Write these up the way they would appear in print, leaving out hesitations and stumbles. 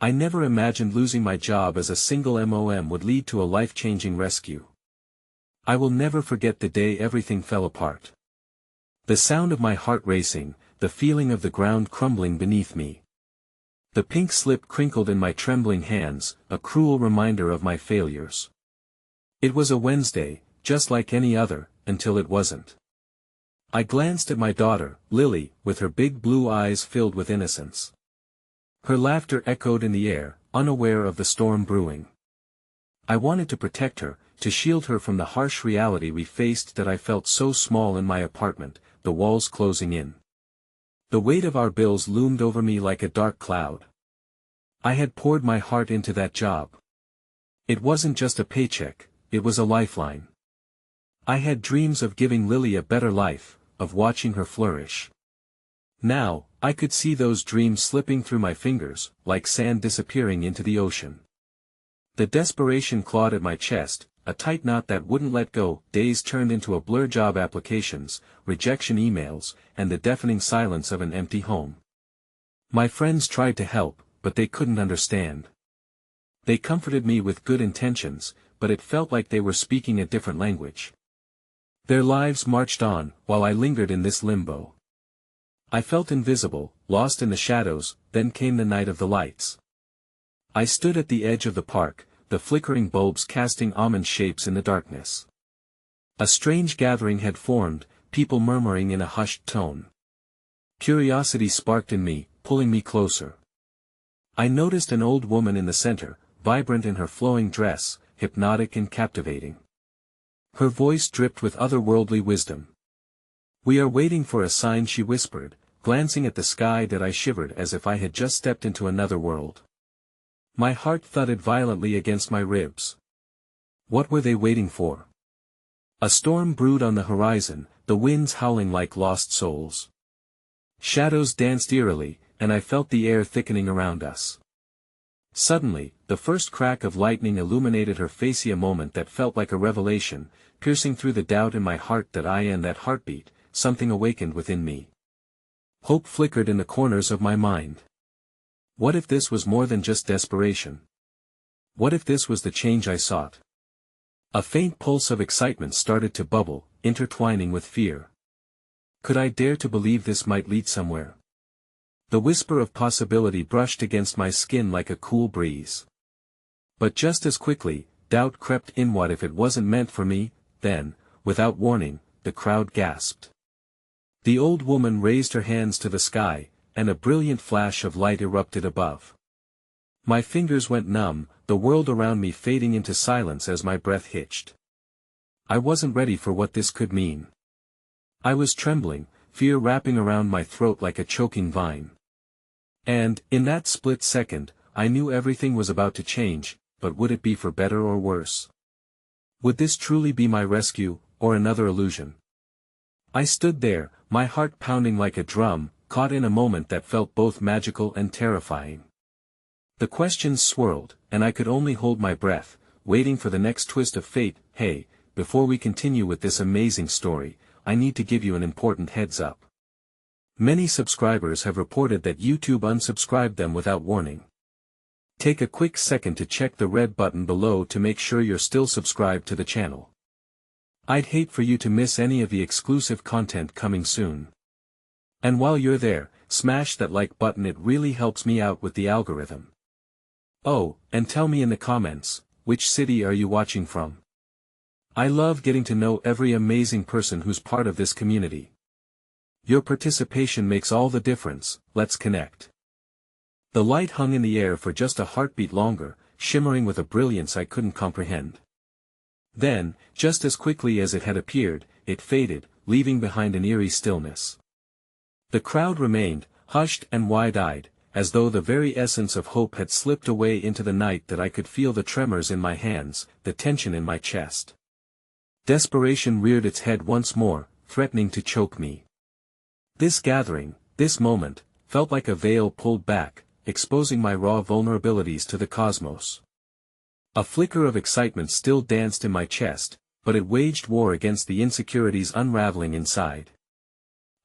I never imagined losing my job as a single mom would lead to a life-changing rescue. I will never forget the day everything fell apart. The sound of my heart racing, the feeling of the ground crumbling beneath me. The pink slip crinkled in my trembling hands, a cruel reminder of my failures. It was a Wednesday, just like any other, until it wasn't. I glanced at my daughter, Lily, with her big blue eyes filled with innocence. Her laughter echoed in the air, unaware of the storm brewing. I wanted to protect her, to shield her from the harsh reality we faced, that I felt so small in my apartment, the walls closing in. The weight of our bills loomed over me like a dark cloud. I had poured my heart into that job. It wasn't just a paycheck, it was a lifeline. I had dreams of giving Lily a better life, of watching her flourish. Now, I could see those dreams slipping through my fingers, like sand disappearing into the ocean. The desperation clawed at my chest, a tight knot that wouldn't let go. Days turned into a blur: job applications, rejection emails, and the deafening silence of an empty home. My friends tried to help, but they couldn't understand. They comforted me with good intentions, but it felt like they were speaking a different language. Their lives marched on, while I lingered in this limbo. I felt invisible, lost in the shadows. Then came the night of the lights. I stood at the edge of the park, the flickering bulbs casting almond shapes in the darkness. A strange gathering had formed, people murmuring in a hushed tone. Curiosity sparked in me, pulling me closer. I noticed an old woman in the center, vibrant in her flowing dress, hypnotic and captivating. Her voice dripped with otherworldly wisdom. "We are waiting for a sign," she whispered, glancing at the sky that I shivered as if I had just stepped into another world. My heart thudded violently against my ribs. What were they waiting for? A storm brewed on the horizon, the winds howling like lost souls. Shadows danced eerily, and I felt the air thickening around us. Suddenly, the first crack of lightning illuminated her face, a moment that felt like a revelation, piercing through the doubt in my heart that I and that heartbeat. Something awakened within me. Hope flickered in the corners of my mind. What if this was more than just desperation? What if this was the change I sought? A faint pulse of excitement started to bubble, intertwining with fear. Could I dare to believe this might lead somewhere? The whisper of possibility brushed against my skin like a cool breeze. But just as quickly, doubt crept in. What if it wasn't meant for me? Then, without warning, the crowd gasped. The old woman raised her hands to the sky, and a brilliant flash of light erupted above. My fingers went numb, the world around me fading into silence as my breath hitched. I wasn't ready for what this could mean. I was trembling, fear wrapping around my throat like a choking vine. And, in that split second, I knew everything was about to change, but would it be for better or worse? Would this truly be my rescue, or another illusion? I stood there, my heart pounding like a drum, caught in a moment that felt both magical and terrifying. The questions swirled, and I could only hold my breath, waiting for the next twist of fate. Hey, before we continue with this amazing story, I need to give you an important heads up. Many subscribers have reported that YouTube unsubscribed them without warning. Take a quick second to check the red button below to make sure you're still subscribed to the channel. I'd hate for you to miss any of the exclusive content coming soon. And while you're there, smash that like button, it really helps me out with the algorithm. Oh, and tell me in the comments, which city are you watching from? I love getting to know every amazing person who's part of this community. Your participation makes all the difference. Let's connect. The light hung in the air for just a heartbeat longer, shimmering with a brilliance I couldn't comprehend. Then, just as quickly as it had appeared, it faded, leaving behind an eerie stillness. The crowd remained, hushed and wide-eyed, as though the very essence of hope had slipped away into the night. That I could feel the tremors in my hands, the tension in my chest. Desperation reared its head once more, threatening to choke me. This gathering, this moment, felt like a veil pulled back, exposing my raw vulnerabilities to the cosmos. A flicker of excitement still danced in my chest, but it waged war against the insecurities unraveling inside.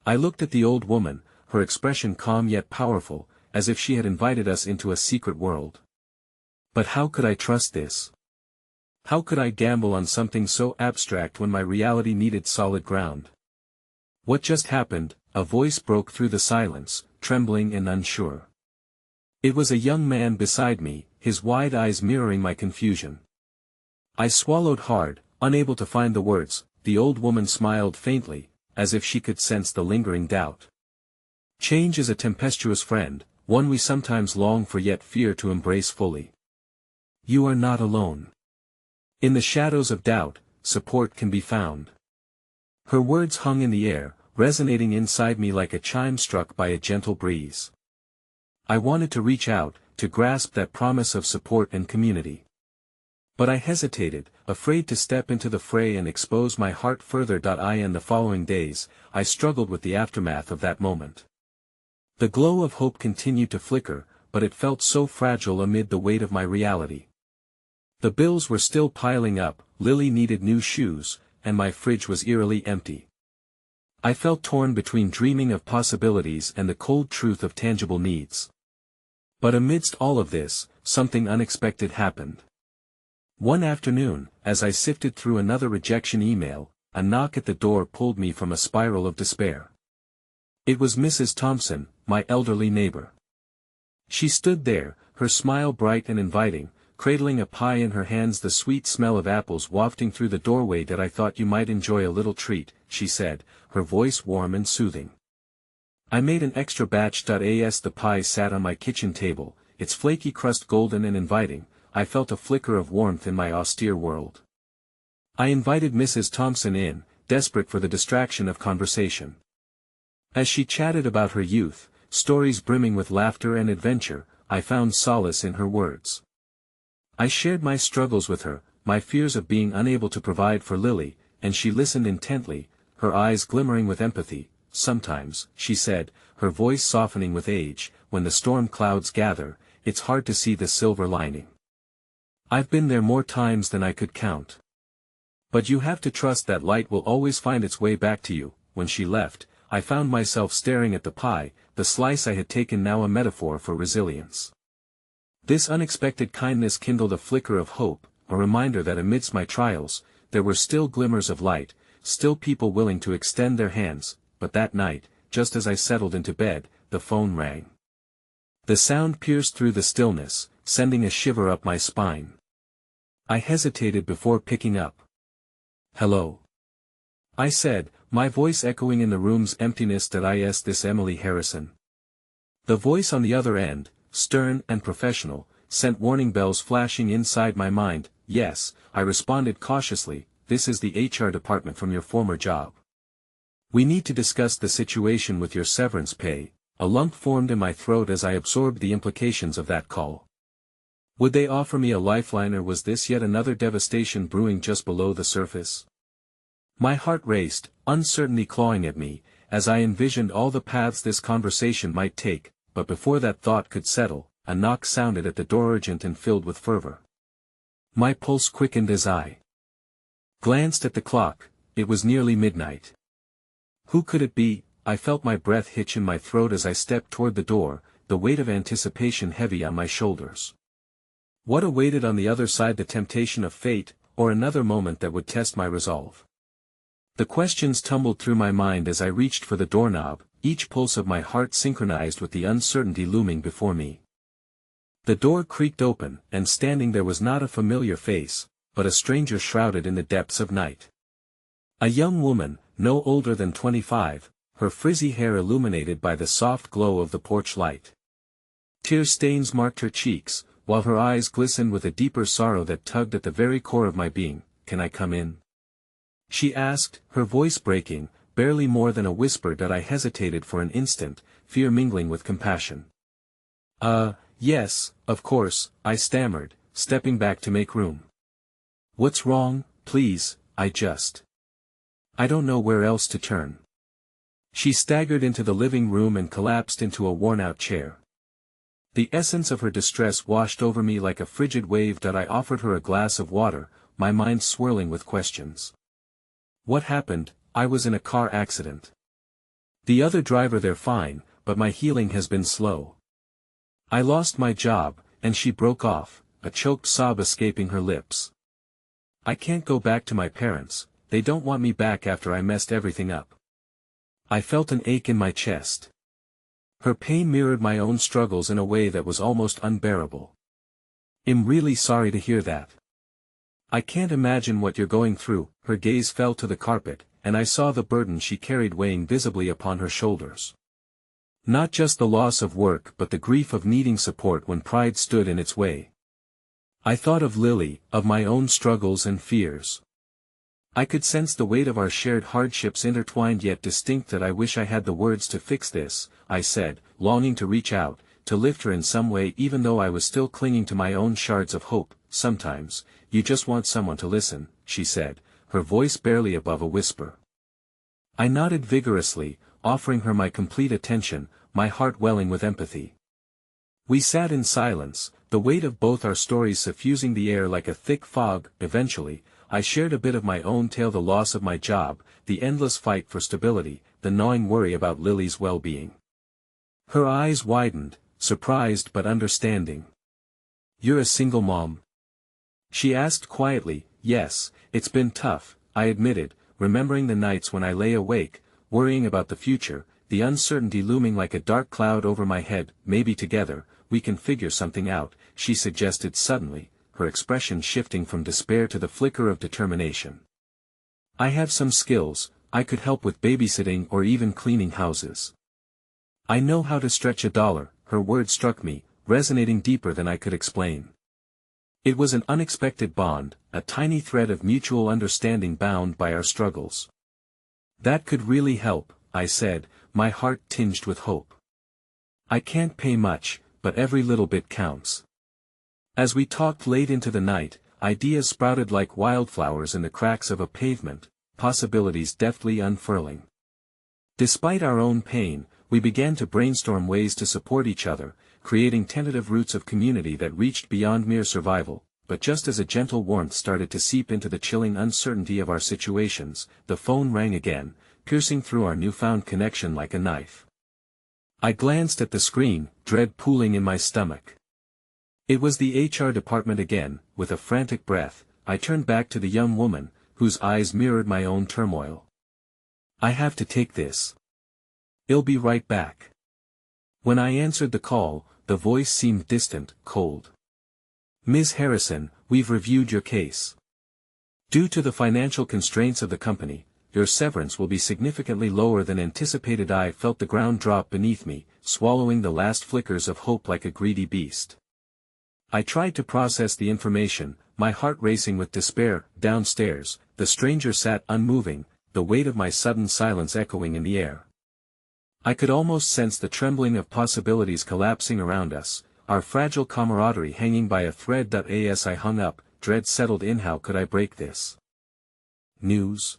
I looked at the old woman, her expression calm yet powerful, as if she had invited us into a secret world. But how could I trust this? How could I gamble on something so abstract when my reality needed solid ground? What just happened? A voice broke through the silence, trembling and unsure. It was a young man beside me, his wide eyes mirroring my confusion. I swallowed hard, unable to find the words. The old woman smiled faintly, as if she could sense the lingering doubt. Change is a tempestuous friend, one we sometimes long for yet fear to embrace fully. You are not alone. In the shadows of doubt, support can be found. Her words hung in the air, resonating inside me like a chime struck by a gentle breeze. I wanted to reach out, to grasp that promise of support and community. But I hesitated, afraid to step into the fray and expose my heart further. In the following days, I struggled with the aftermath of that moment. The glow of hope continued to flicker, but it felt so fragile amid the weight of my reality. The bills were still piling up, Lily needed new shoes, and my fridge was eerily empty. I felt torn between dreaming of possibilities and the cold truth of tangible needs. But amidst all of this, something unexpected happened. One afternoon, as I sifted through another rejection email, a knock at the door pulled me from a spiral of despair. It was Mrs. Thompson, my elderly neighbor. She stood there, her smile bright and inviting, cradling a pie in her hands, the sweet smell of apples wafting through the doorway. "That I thought you might enjoy a little treat," she said, her voice warm and soothing. I made an extra batch. As the pie sat on my kitchen table, its flaky crust golden and inviting, I felt a flicker of warmth in my austere world. I invited Mrs. Thompson in, desperate for the distraction of conversation. As she chatted about her youth, stories brimming with laughter and adventure, I found solace in her words. I shared my struggles with her, my fears of being unable to provide for Lily, and she listened intently, her eyes glimmering with empathy. "Sometimes," she said, her voice softening with age, "when the storm clouds gather, it's hard to see the silver lining. I've been there more times than I could count. But you have to trust that light will always find its way back to you." When she left, I found myself staring at the pie, the slice I had taken now a metaphor for resilience. This unexpected kindness kindled a flicker of hope, a reminder that amidst my trials, there were still glimmers of light, still people willing to extend their hands. But that night, just as I settled into bed, the phone rang. The sound pierced through the stillness, sending a shiver up my spine. I hesitated before picking up. "Hello," I said, my voice echoing in the room's emptiness. "Is this Emily Harrison?" The voice on the other end, stern and professional, sent warning bells flashing inside my mind. "Yes," I responded cautiously, "this is the HR department from your former job. We need to discuss the situation with your severance pay." A lump formed in my throat as I absorbed the implications of that call. Would they offer me a lifeline, or was this yet another devastation brewing just below the surface? My heart raced, uncertainty clawing at me, as I envisioned all the paths this conversation might take, but before that thought could settle, a knock sounded at the door, urgent and filled with fervor. My pulse quickened as I glanced at the clock. It was nearly midnight. Who could it be? I felt my breath hitch in my throat as I stepped toward the door, the weight of anticipation heavy on my shoulders. What awaited on the other side? The temptation of fate, or another moment that would test my resolve? The questions tumbled through my mind as I reached for the doorknob, each pulse of my heart synchronized with the uncertainty looming before me. The door creaked open, and standing there was not a familiar face, but a stranger shrouded in the depths of night. A young woman, no older than 25, her frizzy hair illuminated by the soft glow of the porch light. Tear stains marked her cheeks, while her eyes glistened with a deeper sorrow that tugged at the very core of my being. "Can I come in?" she asked, her voice breaking, barely more than a whisper. I hesitated for an instant, fear mingling with compassion. Yes, of course," I stammered, stepping back to make room. "What's wrong, please? I don't know where else to turn." She staggered into the living room and collapsed into a worn-out chair. The essence of her distress washed over me like a frigid wave. I offered her a glass of water, my mind swirling with questions. "What happened?" "I was in a car accident. The other driver there fine, but my healing has been slow." I lost my job, and she broke off, a choked sob escaping her lips. I can't go back to my parents, they don't want me back after I messed everything up. I felt an ache in my chest. Her pain mirrored my own struggles in a way that was almost unbearable. I'm really sorry to hear that. I can't imagine what you're going through. Her gaze fell to the carpet, and I saw the burden she carried weighing visibly upon her shoulders. Not just the loss of work but the grief of needing support when pride stood in its way. I thought of Lily, of my own struggles and fears. I could sense the weight of our shared hardships intertwined yet distinct. That I wish I had the words to fix this, I said, longing to reach out, to lift her in some way even though I was still clinging to my own shards of hope. Sometimes, you just want someone to listen, she said, her voice barely above a whisper. I nodded vigorously, offering her my complete attention, my heart welling with empathy. We sat in silence, the weight of both our stories suffusing the air like a thick fog. Eventually, I shared a bit of my own tale: the loss of my job, the endless fight for stability, the gnawing worry about Lily's well-being. Her eyes widened, surprised but understanding. You're a single mom? She asked quietly. Yes, it's been tough, I admitted, remembering the nights when I lay awake, worrying about the future, the uncertainty looming like a dark cloud over my head. Maybe together, we can figure something out, she suggested suddenly, her expression shifting from despair to the flicker of determination. I have some skills, I could help with babysitting or even cleaning houses. I know how to stretch $1. Her words struck me, resonating deeper than I could explain. It was an unexpected bond, a tiny thread of mutual understanding bound by our struggles. That could really help, I said, my heart tinged with hope. I can't pay much, but every little bit counts. As we talked late into the night, ideas sprouted like wildflowers in the cracks of a pavement, possibilities deftly unfurling. Despite our own pain, we began to brainstorm ways to support each other, creating tentative roots of community that reached beyond mere survival. But just as a gentle warmth started to seep into the chilling uncertainty of our situations, the phone rang again, piercing through our newfound connection like a knife. I glanced at the screen, dread pooling in my stomach. It was the HR department again. With a frantic breath, I turned back to the young woman, whose eyes mirrored my own turmoil. I have to take this. I'll be right back. When I answered the call, the voice seemed distant, cold. Ms. Harrison, we've reviewed your case. Due to the financial constraints of the company, your severance will be significantly lower than anticipated. I felt the ground drop beneath me, swallowing the last flickers of hope like a greedy beast. I tried to process the information, my heart racing with despair. Downstairs, the stranger sat unmoving, the weight of my sudden silence echoing in the air. I could almost sense the trembling of possibilities collapsing around us, our fragile camaraderie hanging by a thread. As I hung up, dread settled in. How could I break this news?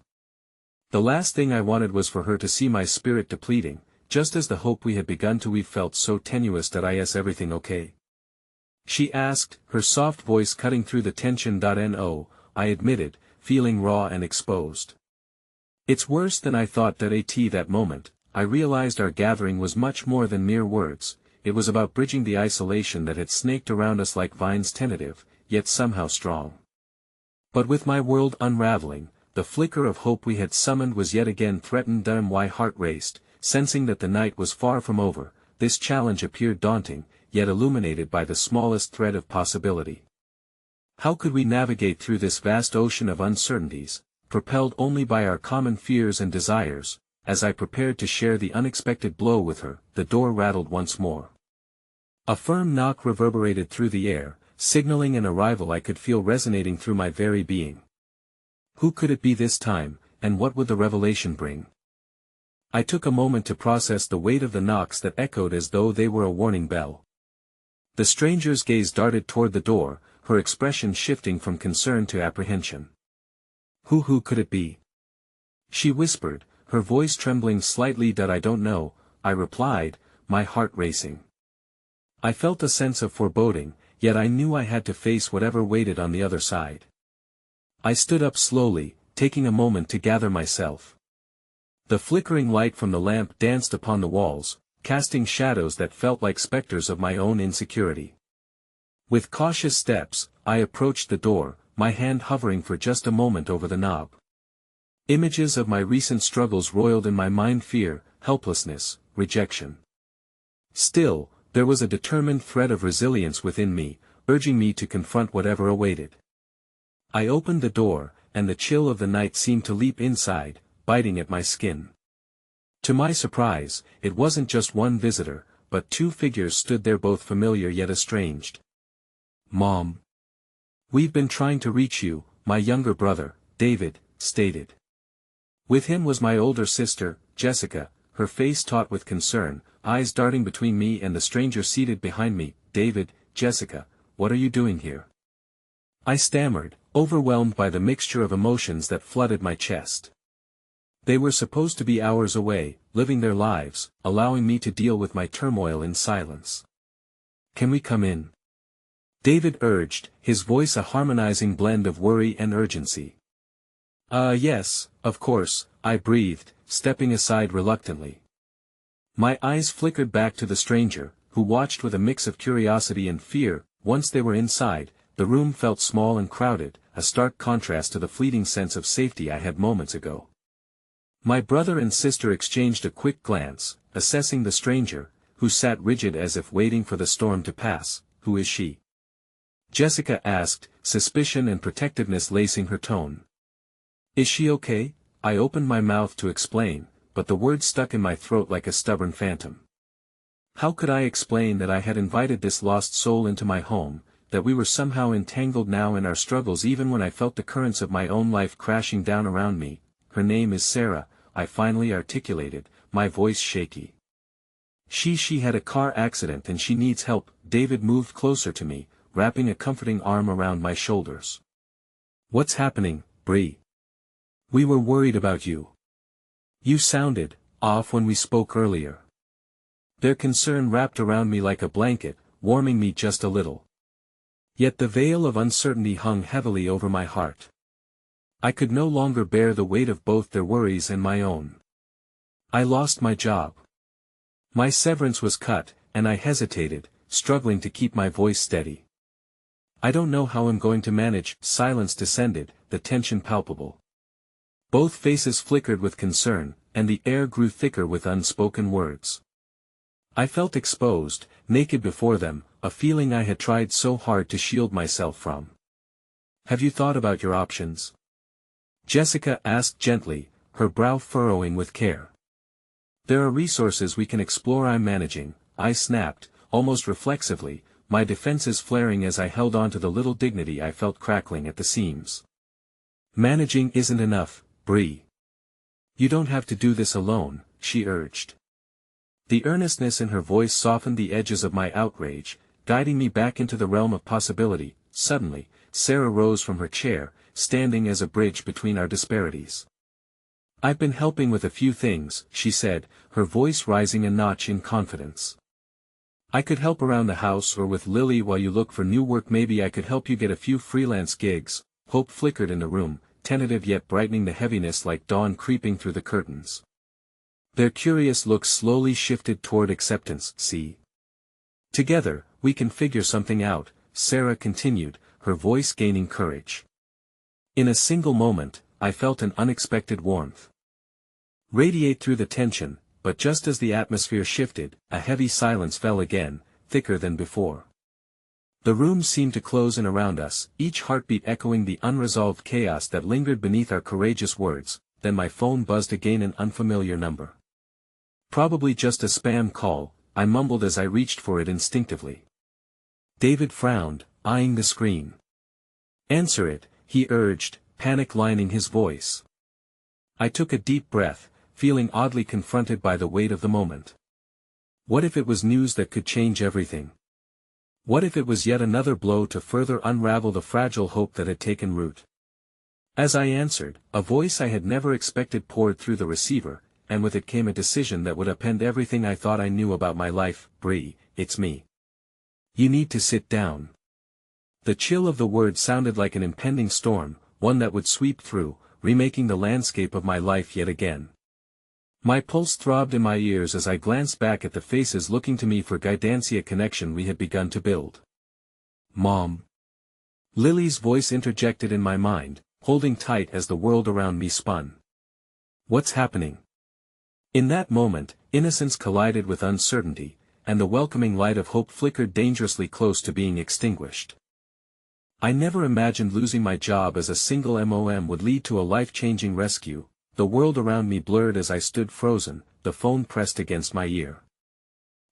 The last thing I wanted was for her to see my spirit depleting, just as the hope we had begun to weave felt so tenuous. Is everything okay? She asked, her soft voice cutting through the tension. No, I admitted, feeling raw and exposed. It's worse than I thought. At that moment, I realized our gathering was much more than mere words. It was about bridging the isolation that had snaked around us like vines, tentative, yet somehow strong. But with my world unraveling, the flicker of hope we had summoned was yet again threatened. My heart raced, sensing that the night was far from over. This challenge appeared daunting, yet illuminated by the smallest thread of possibility. How could we navigate through this vast ocean of uncertainties, propelled only by our common fears and desires? As I prepared to share the unexpected blow with her, the door rattled once more. A firm knock reverberated through the air, signaling an arrival I could feel resonating through my very being. Who could it be this time, and what would the revelation bring? I took a moment to process the weight of the knocks that echoed as though they were a warning bell. The stranger's gaze darted toward the door, her expression shifting from concern to apprehension. Who could it be? She whispered, her voice trembling slightly. I don't know, I replied, my heart racing. I felt a sense of foreboding, yet I knew I had to face whatever waited on the other side. I stood up slowly, taking a moment to gather myself. The flickering light from the lamp danced upon the walls, casting shadows that felt like specters of my own insecurity. With cautious steps, I approached the door, my hand hovering for just a moment over the knob. Images of my recent struggles roiled in my mind: fear, helplessness, rejection. Still, there was a determined thread of resilience within me, urging me to confront whatever awaited. I opened the door, and the chill of the night seemed to leap inside, biting at my skin. To my surprise, it wasn't just one visitor, but two figures stood there, both familiar yet estranged. "Mom. We've been trying to reach you," my younger brother, David, stated. With him was my older sister, Jessica, her face taut with concern, eyes darting between me and the stranger seated behind me. "David, Jessica, what are you doing here?" I stammered, overwhelmed by the mixture of emotions that flooded my chest. They were supposed to be hours away, living their lives, allowing me to deal with my turmoil in silence. "Can we come in?" David urged, his voice a harmonizing blend of worry and urgency. Yes, of course," I breathed, stepping aside reluctantly. My eyes flickered back to the stranger, who watched with a mix of curiosity and fear. Once they were inside, the room felt small and crowded, a stark contrast to the fleeting sense of safety I had moments ago. My brother and sister exchanged a quick glance, assessing the stranger, who sat rigid as if waiting for the storm to pass. "Who is she?" Jessica asked, suspicion and protectiveness lacing her tone. "Is she okay?" I opened my mouth to explain, but the words stuck in my throat like a stubborn phantom. How could I explain that I had invited this lost soul into my home, that we were somehow entangled now in our struggles even when I felt the currents of my own life crashing down around me? "Her name is Sarah," I finally articulated, my voice shaky. She had a car accident and she needs help." David moved closer to me, wrapping a comforting arm around my shoulders. "What's happening, Bree? We were worried about you. You sounded off when we spoke earlier." Their concern wrapped around me like a blanket, warming me just a little. Yet the veil of uncertainty hung heavily over my heart. I could no longer bear the weight of both their worries and my own. I lost my job. My severance was cut, and I hesitated, struggling to keep my voice steady. "I don't know how I'm going to manage." Silence descended, the tension palpable. Both faces flickered with concern, and the air grew thicker with unspoken words. I felt exposed, naked before them, a feeling I had tried so hard to shield myself from. "Have you thought about your options?" Jessica asked gently, her brow furrowing with care. "There are resources we can explore." "I'm managing," I snapped, almost reflexively, my defenses flaring as I held on to the little dignity I felt crackling at the seams. "Managing isn't enough, Bree. You don't have to do this alone," she urged. The earnestness in her voice softened the edges of my outrage, guiding me back into the realm of possibility. Suddenly, Sarah rose from her chair, standing as a bridge between our disparities. "I've been helping with a few things," she said, her voice rising a notch in confidence. "I could help around the house or with Lily while you look for new work. Maybe I could help you get a few freelance gigs." Hope flickered in the room, tentative yet brightening the heaviness like dawn creeping through the curtains. Their curious looks slowly shifted toward acceptance. "See? Together, we can figure something out," Sarah continued, her voice gaining courage. In a single moment, I felt an unexpected warmth radiate through the tension, but just as the atmosphere shifted, a heavy silence fell again, thicker than before. The room seemed to close in around us, each heartbeat echoing the unresolved chaos that lingered beneath our courageous words. Then my phone buzzed again, an unfamiliar number. "Probably just a spam call," I mumbled as I reached for it instinctively. David frowned, eyeing the screen. "Answer it," he urged, panic lining his voice. I took a deep breath, feeling oddly confronted by the weight of the moment. What if it was news that could change everything? What if it was yet another blow to further unravel the fragile hope that had taken root? As I answered, a voice I had never expected poured through the receiver, and with it came a decision that would upend everything I thought I knew about my life. "Bree, it's me. You need to sit down." The chill of the word sounded like an impending storm, one that would sweep through, remaking the landscape of my life yet again. My pulse throbbed in my ears as I glanced back at the faces looking to me for guidance, a connection we had begun to build. Mom. Lily's voice interjected in my mind, holding tight as the world around me spun. What's happening? In that moment, innocence collided with uncertainty, and the welcoming light of hope flickered dangerously close to being extinguished. I never imagined losing my job as a single MOM would lead to a life-changing rescue. The world around me blurred as I stood frozen, the phone pressed against my ear.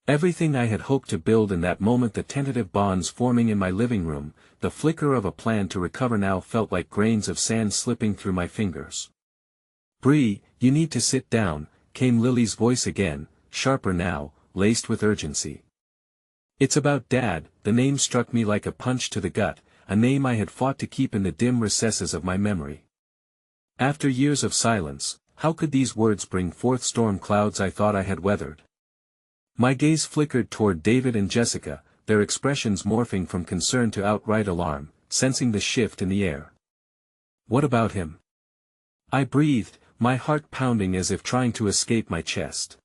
Everything I had hoped to build in that moment, the tentative bonds forming in my living room, the flicker of a plan to recover, now felt like grains of sand slipping through my fingers. Bree, you need to sit down, came Lily's voice again, sharper now, laced with urgency. It's about Dad. The name struck me like a punch to the gut, a name I had fought to keep in the dim recesses of my memory. After years of silence, how could these words bring forth storm clouds I thought I had weathered? My gaze flickered toward David and Jessica, their expressions morphing from concern to outright alarm, sensing the shift in the air. What about him? I breathed, my heart pounding as if trying to escape my chest.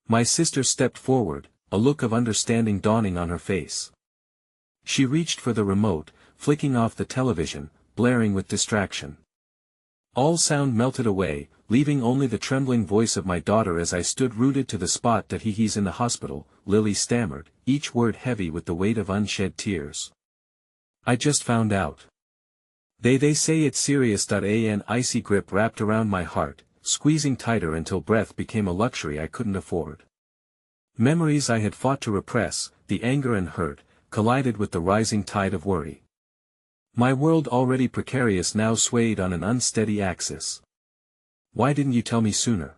My sister stepped forward, a look of understanding dawning on her face. She reached for the remote, flicking off the television, blaring with distraction. All sound melted away, leaving only the trembling voice of my daughter as I stood rooted to the spot. That he's in the hospital, Lily stammered, each word heavy with the weight of unshed tears. I just found out. They say it's serious. An icy grip wrapped around my heart, squeezing tighter until breath became a luxury I couldn't afford. Memories I had fought to repress, the anger and hurt, collided with the rising tide of worry. My world, already precarious, now swayed on an unsteady axis. Why didn't you tell me sooner?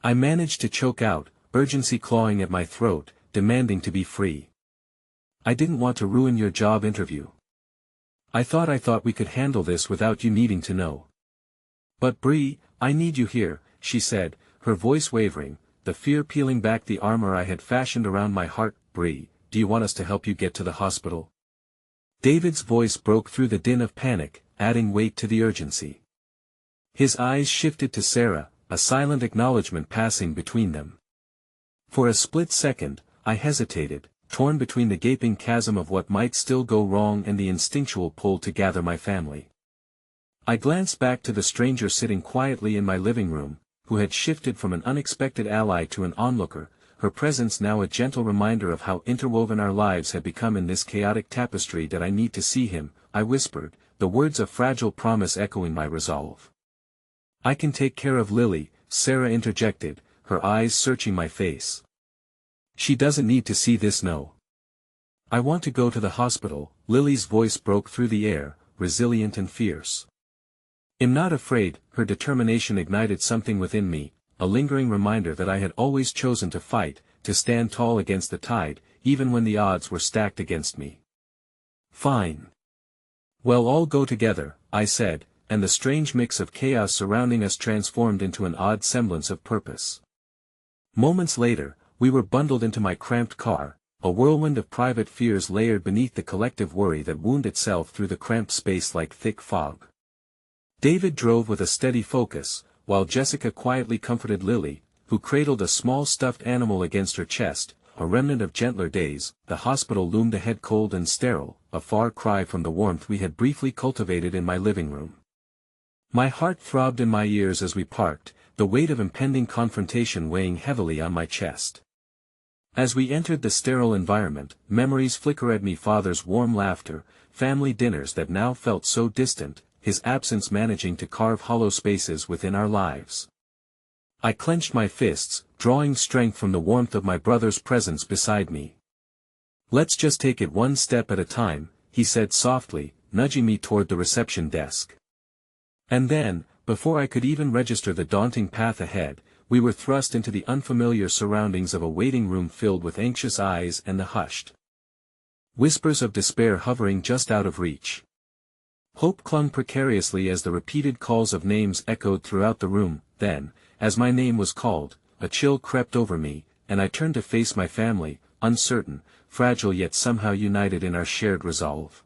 I managed to choke out, urgency clawing at my throat, demanding to be free. I didn't want to ruin your job interview. I thought we could handle this without you needing to know. But Bree, I need you here, she said, her voice wavering, the fear peeling back the armor I had fashioned around my heart. Bree, do you want us to help you get to the hospital? David's voice broke through the din of panic, adding weight to the urgency. His eyes shifted to Sarah, a silent acknowledgement passing between them. For a split second, I hesitated, torn between the gaping chasm of what might still go wrong and the instinctual pull to gather my family. I glanced back to the stranger sitting quietly in my living room, who had shifted from an unexpected ally to an onlooker, her presence now a gentle reminder of how interwoven our lives had become in this chaotic tapestry. That I need to see him, I whispered, the words of fragile promise echoing my resolve. I can take care of Lily, Sarah interjected, her eyes searching my face. She doesn't need to see this. No. I want to go to the hospital. Lily's voice broke through the air, resilient and fierce. I'm not afraid. Her determination ignited something within me, a lingering reminder that I had always chosen to fight, to stand tall against the tide, even when the odds were stacked against me. Fine. Well, all go together, I said, and the strange mix of chaos surrounding us transformed into an odd semblance of purpose. Moments later, we were bundled into my cramped car, a whirlwind of private fears layered beneath the collective worry that wound itself through the cramped space like thick fog. David drove with a steady focus, while Jessica quietly comforted Lily, who cradled a small stuffed animal against her chest, a remnant of gentler days. The hospital loomed ahead, cold and sterile, a far cry from the warmth we had briefly cultivated in my living room. My heart throbbed in my ears as we parked, the weight of impending confrontation weighing heavily on my chest. As we entered the sterile environment, memories flickered at me: father's warm laughter, family dinners that now felt so distant, his absence managing to carve hollow spaces within our lives. I clenched my fists, drawing strength from the warmth of my brother's presence beside me. Let's just take it one step at a time, he said softly, nudging me toward the reception desk. And then, before I could even register the daunting path ahead, we were thrust into the unfamiliar surroundings of a waiting room filled with anxious eyes and the hushed whispers of despair hovering just out of reach. Hope clung precariously as the repeated calls of names echoed throughout the room. Then, as my name was called, a chill crept over me, and I turned to face my family, uncertain, fragile yet somehow united in our shared resolve.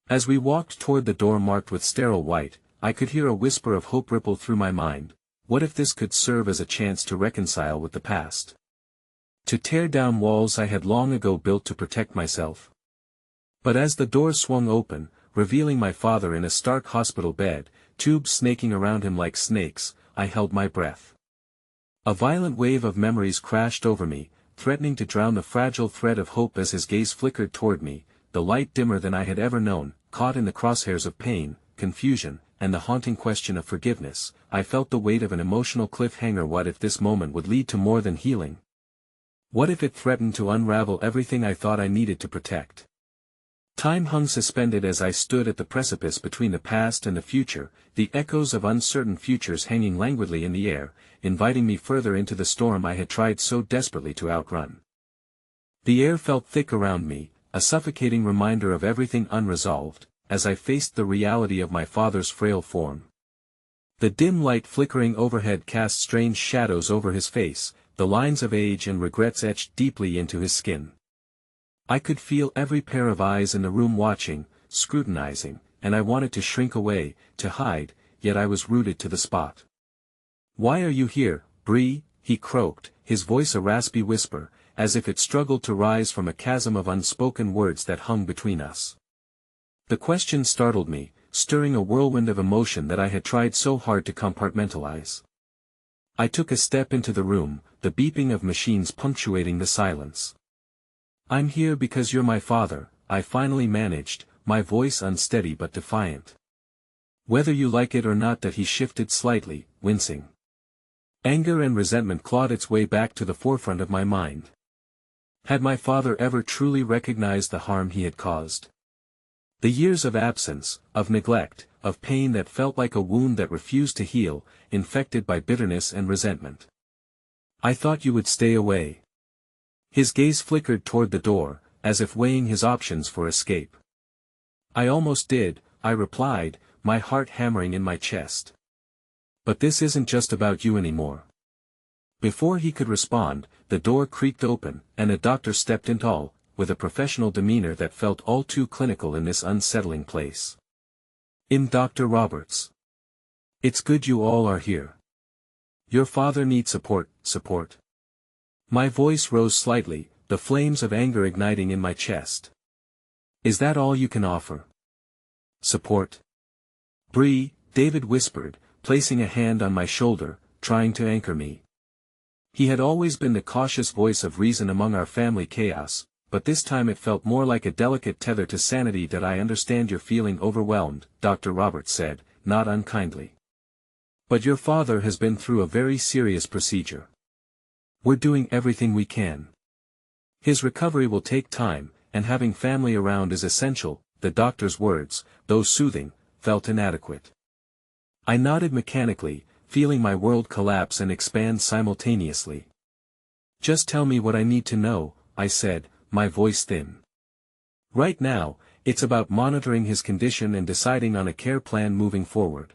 As we walked toward the door marked with sterile white, I could hear a whisper of hope ripple through my mind. What if this could serve as a chance to reconcile with the past? To tear down walls I had long ago built to protect myself? But as the door swung open, revealing my father in a stark hospital bed, tubes snaking around him like snakes, I held my breath. A violent wave of memories crashed over me, threatening to drown the fragile thread of hope as his gaze flickered toward me, the light dimmer than I had ever known, caught in the crosshairs of pain, confusion, and the haunting question of forgiveness. I felt the weight of an emotional cliffhanger. What if this moment would lead to more than healing? What if it threatened to unravel everything I thought I needed to protect? Time hung suspended as I stood at the precipice between the past and the future, the echoes of uncertain futures hanging languidly in the air, inviting me further into the storm I had tried so desperately to outrun. The air felt thick around me, a suffocating reminder of everything unresolved, as I faced the reality of my father's frail form. The dim light flickering overhead cast strange shadows over his face, the lines of age and regrets etched deeply into his skin. I could feel every pair of eyes in the room watching, scrutinizing, and I wanted to shrink away, to hide, yet I was rooted to the spot. "Why are you here, Bree?" he croaked, his voice a raspy whisper, as if it struggled to rise from a chasm of unspoken words that hung between us. The question startled me, stirring a whirlwind of emotion that I had tried so hard to compartmentalize. I took a step into the room, the beeping of machines punctuating the silence. "I'm here because you're my father," I finally managed, my voice unsteady but defiant. "Whether you like it or not." That he shifted slightly, wincing. Anger and resentment clawed its way back to the forefront of my mind. Had my father ever truly recognized the harm he had caused? The years of absence, of neglect, of pain that felt like a wound that refused to heal, infected by bitterness and resentment. "I thought you would stay away." His gaze flickered toward the door, as if weighing his options for escape. "I almost did," I replied, my heart hammering in my chest. "But this isn't just about you anymore." Before he could respond, the door creaked open, and a doctor stepped in tall, with a professional demeanor that felt all too clinical in this unsettling place. Dr. Roberts. "It's good you all are here. Your father needs support. My voice rose slightly, the flames of anger igniting in my chest. "Is that all you can offer? Support?" "Bree," David whispered, placing a hand on my shoulder, trying to anchor me. He had always been the cautious voice of reason among our family chaos, but this time it felt more like a delicate tether to sanity. "That I understand you're feeling overwhelmed," Dr. Roberts said, not unkindly. "But your father has been through a very serious procedure. We're doing everything we can. His recovery will take time, and having family around is essential." The doctor's words, though soothing, felt inadequate. I nodded mechanically, feeling my world collapse and expand simultaneously. "Just tell me what I need to know," I said, my voice thin. "Right now, it's about monitoring his condition and deciding on a care plan moving forward.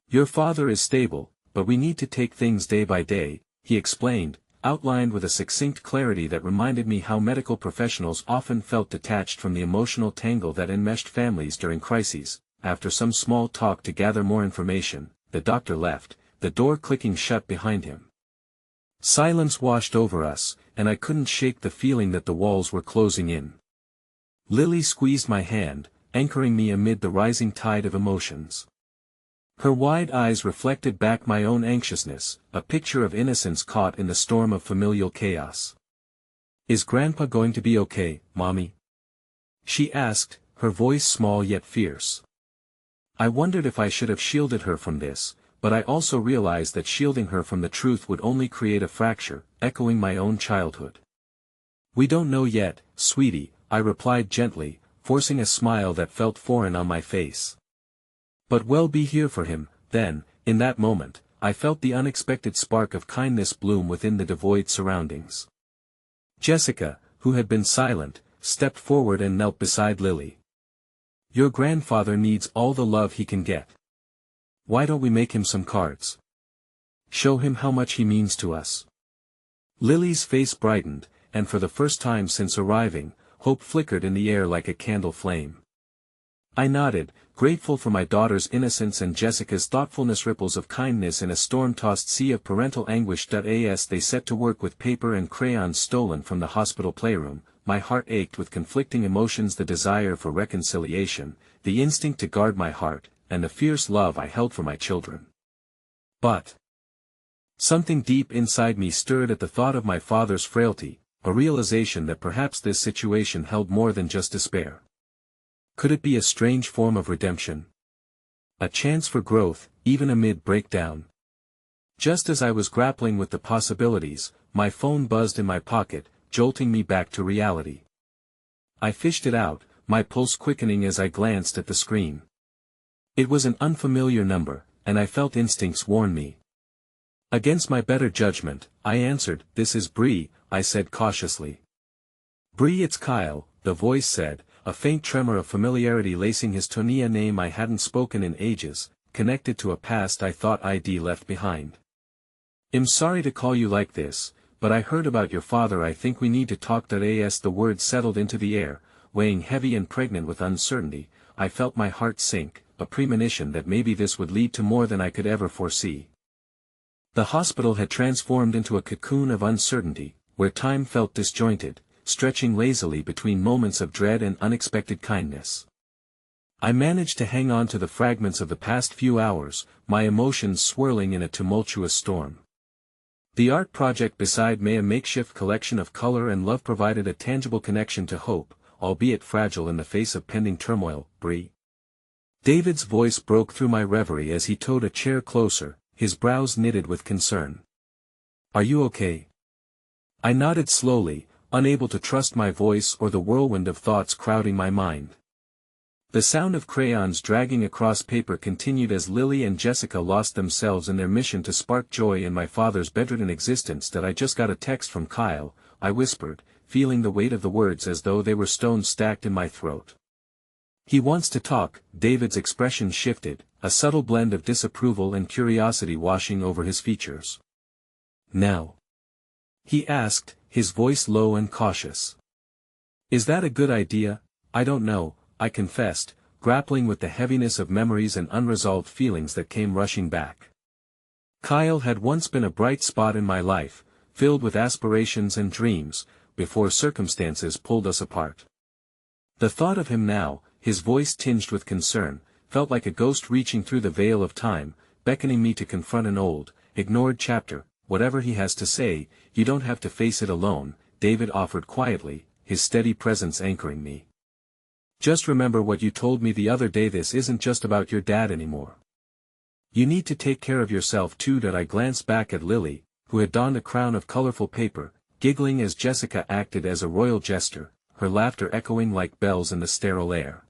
Your father is stable, but we need to take things day by day," he explained, outlined with a succinct clarity that reminded me how medical professionals often felt detached from the emotional tangle that enmeshed families during crises. After some small talk to gather more information, the doctor left, the door clicking shut behind him. Silence washed over us, and I couldn't shake the feeling that the walls were closing in. Lily squeezed my hand, anchoring me amid the rising tide of emotions. Her wide eyes reflected back my own anxiousness, a picture of innocence caught in the storm of familial chaos. "Is Grandpa going to be okay, Mommy?" she asked, her voice small yet fierce. I wondered if I should have shielded her from this, but I also realized that shielding her from the truth would only create a fracture, echoing my own childhood. "We don't know yet, sweetie," I replied gently, forcing a smile that felt foreign on my face. "But we'll be here for him." Then, in that moment, I felt the unexpected spark of kindness bloom within the devoid surroundings. Jessica, who had been silent, stepped forward and knelt beside Lily. "Your grandfather needs all the love he can get. Why don't we make him some cards? Show him how much he means to us." Lily's face brightened, and for the first time since arriving, hope flickered in the air like a candle flame. I nodded, grateful for my daughter's innocence and Jessica's thoughtfulness, ripples of kindness in a storm-tossed sea of parental anguish. As they set to work with paper and crayons stolen from the hospital playroom, my heart ached with conflicting emotions: the desire for reconciliation, the instinct to guard my heart, and the fierce love I held for my children. But something deep inside me stirred at the thought of my father's frailty, a realization that perhaps this situation held more than just despair. Could it be a strange form of redemption? A chance for growth, even amid breakdown? Just as I was grappling with the possibilities, my phone buzzed in my pocket, jolting me back to reality. I fished it out, my pulse quickening as I glanced at the screen. It was an unfamiliar number, and I felt instincts warn me. Against my better judgment, I answered. "This is Bree," I said cautiously. "Bree, it's Kyle," the voice said, a faint tremor of familiarity lacing his tone. A name I hadn't spoken in ages, connected to a past I thought I'd left behind. "I'm sorry to call you like this, but I heard about your father. I think we need to talk." As the words settled into the air, weighing heavy and pregnant with uncertainty, I felt my heart sink, a premonition that maybe this would lead to more than I could ever foresee. The hospital had transformed into a cocoon of uncertainty, where time felt disjointed, stretching lazily between moments of dread and unexpected kindness. I managed to hang on to the fragments of the past few hours, my emotions swirling in a tumultuous storm. The art project beside me, a makeshift collection of color and love, provided a tangible connection to hope, albeit fragile in the face of pending turmoil. "Bree." David's voice broke through my reverie as he towed a chair closer, his brows knitted with concern. "Are you okay?" I nodded slowly, unable to trust my voice or the whirlwind of thoughts crowding my mind. The sound of crayons dragging across paper continued as Lily and Jessica lost themselves in their mission to spark joy in my father's bedridden existence. "I just got a text from Kyle," I whispered, feeling the weight of the words as though they were stones stacked in my throat. "He wants to talk." David's expression shifted, a subtle blend of disapproval and curiosity washing over his features. "Now?" he asked, his voice low and cautious. "Is that a good idea?" "I don't know," I confessed, grappling with the heaviness of memories and unresolved feelings that came rushing back. Kyle had once been a bright spot in my life, filled with aspirations and dreams, before circumstances pulled us apart. The thought of him now, his voice tinged with concern, felt like a ghost reaching through the veil of time, beckoning me to confront an old, ignored chapter. "Whatever he has to say, you don't have to face it alone," David offered quietly, his steady presence anchoring me. "Just remember what you told me the other day. This isn't just about your dad anymore. You need to take care of yourself too." I glanced back at Lily, who had donned a crown of colorful paper, giggling as Jessica acted as a royal jester, her laughter echoing like bells in the sterile air.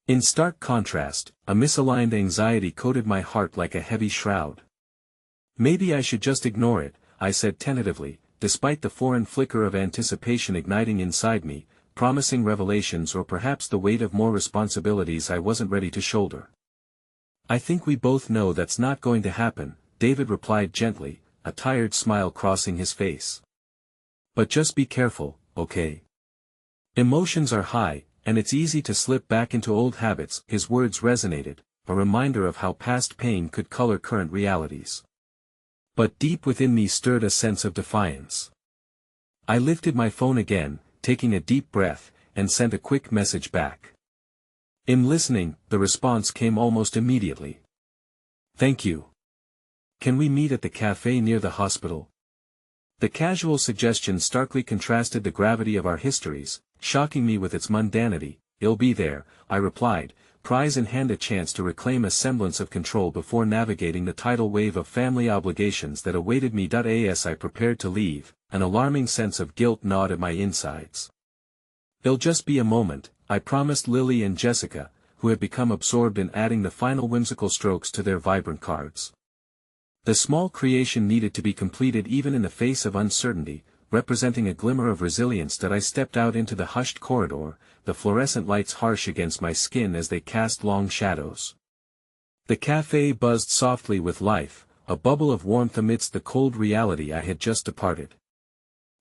In stark contrast, a misaligned anxiety coated my heart like a heavy shroud. "Maybe I should just ignore it," I said tentatively, despite the foreign flicker of anticipation igniting inside me, promising revelations or perhaps the weight of more responsibilities I wasn't ready to shoulder. "I think we both know that's not going to happen," David replied gently, a tired smile crossing his face. "But just be careful, okay? Emotions are high, and it's easy to slip back into old habits." His words resonated, a reminder of how past pain could color current realities. But deep within me stirred a sense of defiance. I lifted my phone again, taking a deep breath, and sent a quick message back. "I'm listening." The response came almost immediately. "Thank you. Can we meet at the cafe near the hospital?" The casual suggestion starkly contrasted the gravity of our histories, shocking me with its mundanity. "I'll be there," I replied, prize in hand, a chance to reclaim a semblance of control before navigating the tidal wave of family obligations that awaited me. As I prepared to leave, an alarming sense of guilt gnawed at my insides. "It'll just be a moment," I promised Lily and Jessica, who had become absorbed in adding the final whimsical strokes to their vibrant cards. The small creation needed to be completed even in the face of uncertainty, representing a glimmer of resilience. I stepped out into the hushed corridor, the fluorescent lights harsh against my skin as they cast long shadows. The cafe buzzed softly with life, a bubble of warmth amidst the cold reality I had just departed.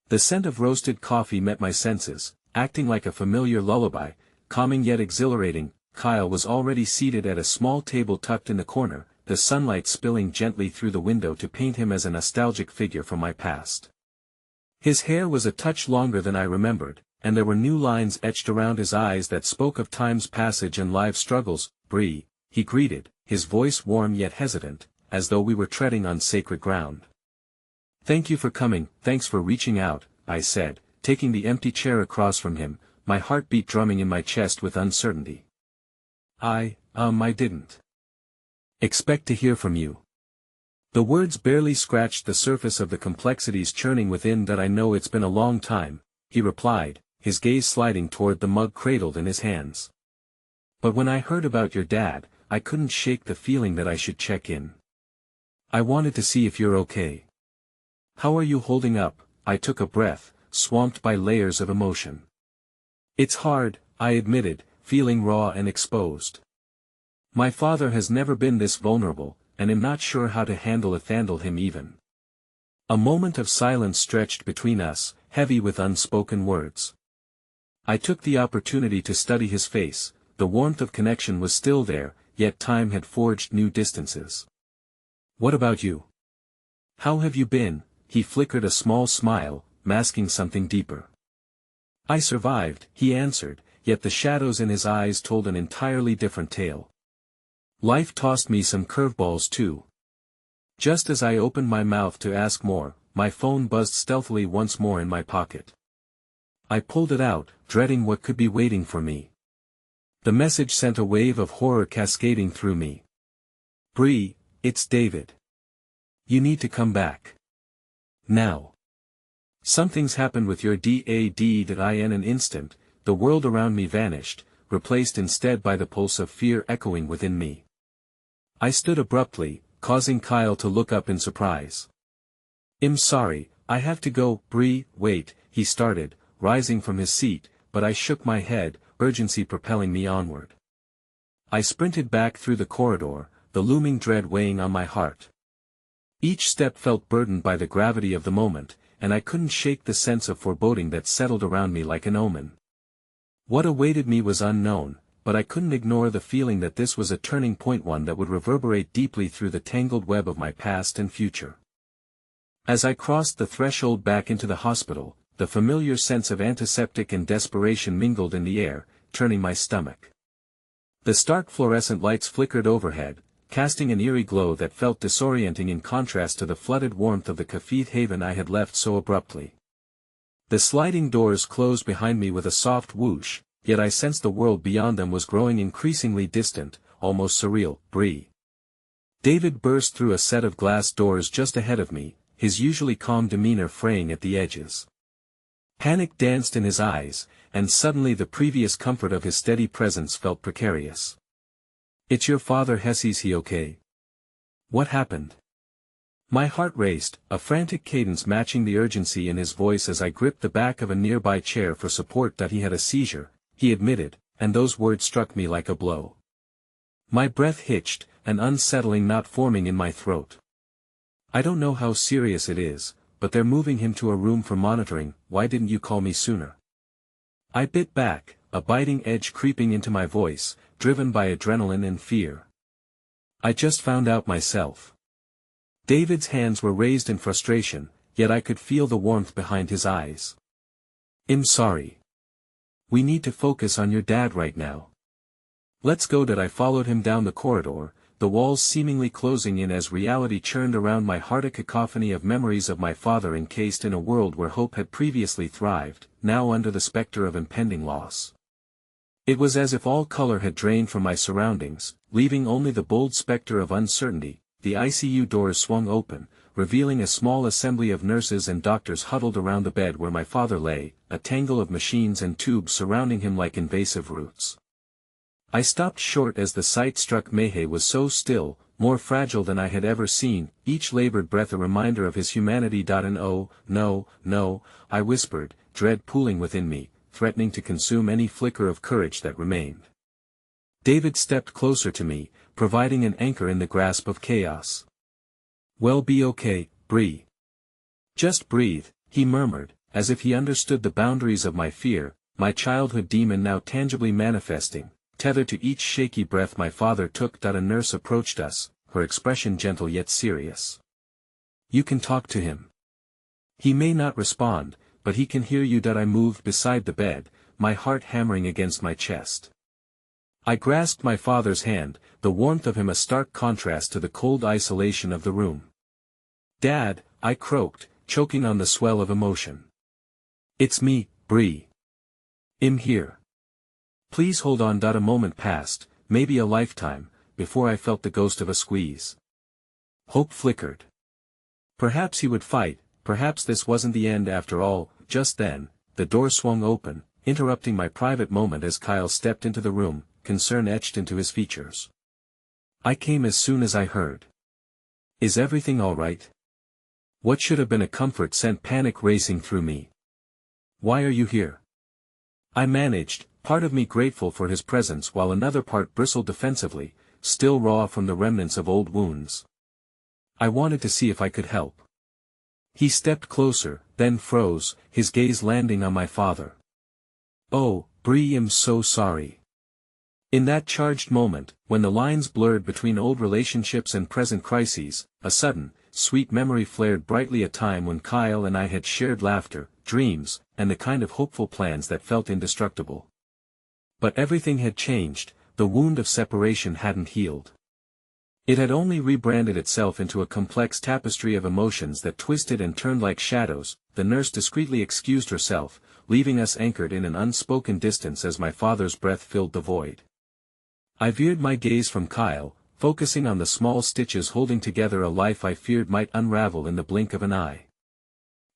The scent of roasted coffee met my senses, acting like a familiar lullaby, calming yet exhilarating. Kyle was already seated at a small table tucked in the corner, the sunlight spilling gently through the window to paint him as a nostalgic figure from my past. His hair was a touch longer than I remembered, and there were new lines etched around his eyes that spoke of time's passage and life struggles. "Bree," he greeted, his voice warm yet hesitant, as though we were treading on sacred ground. "Thank you for coming, thanks for reaching out," I said, taking the empty chair across from him, my heartbeat drumming in my chest with uncertainty. I didn't expect to hear from you." The words barely scratched the surface of the complexities churning within. "That I know it's been a long time," he replied, his gaze sliding toward the mug cradled in his hands. "But when I heard about your dad, I couldn't shake the feeling that I should check in. I wanted to see if you're okay. How are you holding up?" I took a breath, swamped by layers of emotion. "It's hard," I admitted, feeling raw and exposed. "My father has never been this vulnerable, and I'm not sure how to handle him even." A moment of silence stretched between us, heavy with unspoken words. I took the opportunity to study his face. The warmth of connection was still there, yet time had forged new distances. "What about you? How have you been?" He flickered a small smile, masking something deeper. "I survived," he answered, yet the shadows in his eyes told an entirely different tale. "Life tossed me some curveballs too." Just as I opened my mouth to ask more, my phone buzzed stealthily once more in my pocket. I pulled it out, dreading what could be waiting for me. The message sent a wave of horror cascading through me. "Bree, it's David. You need to come back. Now. Something's happened with your dad." In an instant, the world around me vanished, replaced instead by the pulse of fear echoing within me. I stood abruptly, causing Kyle to look up in surprise. "I'm sorry, I have to go." "Bree, wait," he started, rising from his seat, but I shook my head, urgency propelling me onward. I sprinted back through the corridor, the looming dread weighing on my heart. Each step felt burdened by the gravity of the moment, and I couldn't shake the sense of foreboding that settled around me like an omen. What awaited me was unknown, but I couldn't ignore the feeling that this was a turning point, one that would reverberate deeply through the tangled web of my past and future. As I crossed the threshold back into the hospital, the familiar sense of antiseptic and desperation mingled in the air, turning my stomach. The stark fluorescent lights flickered overhead, casting an eerie glow that felt disorienting in contrast to the flooded warmth of the Kafid haven I had left so abruptly. The sliding doors closed behind me with a soft whoosh, yet I sensed the world beyond them was growing increasingly distant, almost surreal. "Bree." David burst through a set of glass doors just ahead of me, his usually calm demeanor fraying at the edges. Panic danced in his eyes, and suddenly the previous comfort of his steady presence felt precarious. "It's your father. Is he okay? What happened?" My heart raced, a frantic cadence matching the urgency in his voice as I gripped the back of a nearby chair for support. "He had a seizure," he admitted, and those words struck me like a blow. My breath hitched, an unsettling knot forming in my throat. "I don't know how serious it is, but they're moving him to a room for monitoring. Why didn't you call me sooner?" I bit back, a biting edge creeping into my voice, driven by adrenaline and fear. "I just found out myself." David's hands were raised in frustration, yet I could feel the warmth behind his eyes. "I'm sorry. We need to focus on your dad right now. Let's go." I followed him down the corridor, the walls seemingly closing in as reality churned around my heart, a cacophony of memories of my father encased in a world where hope had previously thrived, now under the specter of impending loss. It was as if all color had drained from my surroundings, leaving only the bold specter of uncertainty. The ICU doors swung open, revealing a small assembly of nurses and doctors huddled around the bed where my father lay, a tangle of machines and tubes surrounding him like invasive roots. I stopped short as the sight struck. Mehe was so still, more fragile than I had ever seen, each labored breath a reminder of his humanity. "And oh, no," I whispered, dread pooling within me, threatening to consume any flicker of courage that remained. David stepped closer to me, providing an anchor in the grasp of chaos. "Well, be okay, Bree. Just breathe," he murmured, as if he understood the boundaries of my fear, my childhood demon now tangibly manifesting. tethered to each shaky breath my father took. A nurse approached us, her expression gentle yet serious. "You can talk to him. He may not respond, but he can hear you." I moved beside the bed, my heart hammering against my chest. I grasped my father's hand, the warmth of him a stark contrast to the cold isolation of the room. "Dad," I croaked, choking on the swell of emotion. "It's me, Bree. I'm here. Please hold on." A moment passed, maybe a lifetime, before I felt the ghost of a squeeze. Hope flickered. Perhaps he would fight, perhaps this wasn't the end after all. Just then, the door swung open, interrupting my private moment as Kyle stepped into the room, concern etched into his features. "I came as soon as I heard. Is everything all right?" What should have been a comfort sent panic racing through me. "Why are you here?" I managed, part of me grateful for his presence while another part bristled defensively, still raw from the remnants of old wounds. "I wanted to see if I could help." He stepped closer, then froze, his gaze landing on my father. "Oh, Bree, I'm so sorry." In that charged moment, when the lines blurred between old relationships and present crises, a sudden, sweet memory flared brightly. A time when Kyle and I had shared laughter, dreams, and the kind of hopeful plans that felt indestructible. But everything had changed, the wound of separation hadn't healed. It had only rebranded itself into a complex tapestry of emotions that twisted and turned like shadows. The nurse discreetly excused herself, leaving us anchored in an unspoken distance as my father's breath filled the void. I veered my gaze from Kyle, focusing on the small stitches holding together a life I feared might unravel in the blink of an eye.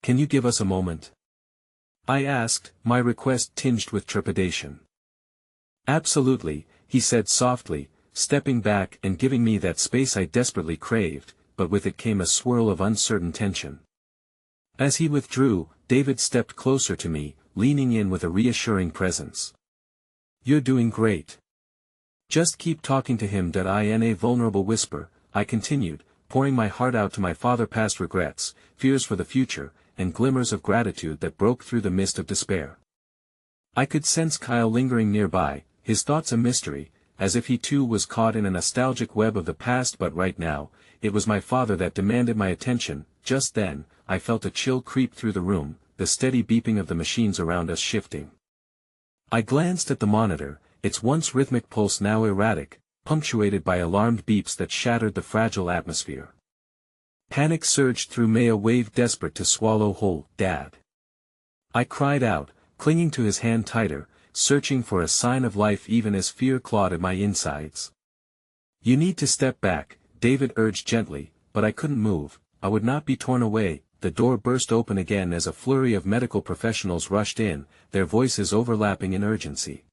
"Can you give us a moment?" I asked, my request tinged with trepidation. "Absolutely," he said softly, stepping back and giving me that space I desperately craved, but with it came a swirl of uncertain tension. As he withdrew, David stepped closer to me, leaning in with a reassuring presence. "You're doing great. Just keep talking to him." In a vulnerable whisper, I continued, pouring my heart out to my father. Past regrets, fears for the future, and glimmers of gratitude that broke through the mist of despair. I could sense Kyle lingering nearby, his thoughts a mystery, as if he too was caught in a nostalgic web of the past. But right now, it was my father that demanded my attention. Just then, I felt a chill creep through the room, the steady beeping of the machines around us shifting. I glanced at the monitor, its once rhythmic pulse now erratic, punctuated by alarmed beeps that shattered the fragile atmosphere. Panic surged through me, a wave desperate to swallow whole. "Dad!" I cried out, clinging to his hand tighter, searching for a sign of life even as fear clawed at my insides. "You need to step back," David urged gently, but I couldn't move. I would not be torn away. The door burst open again as a flurry of medical professionals rushed in, their voices overlapping in urgency.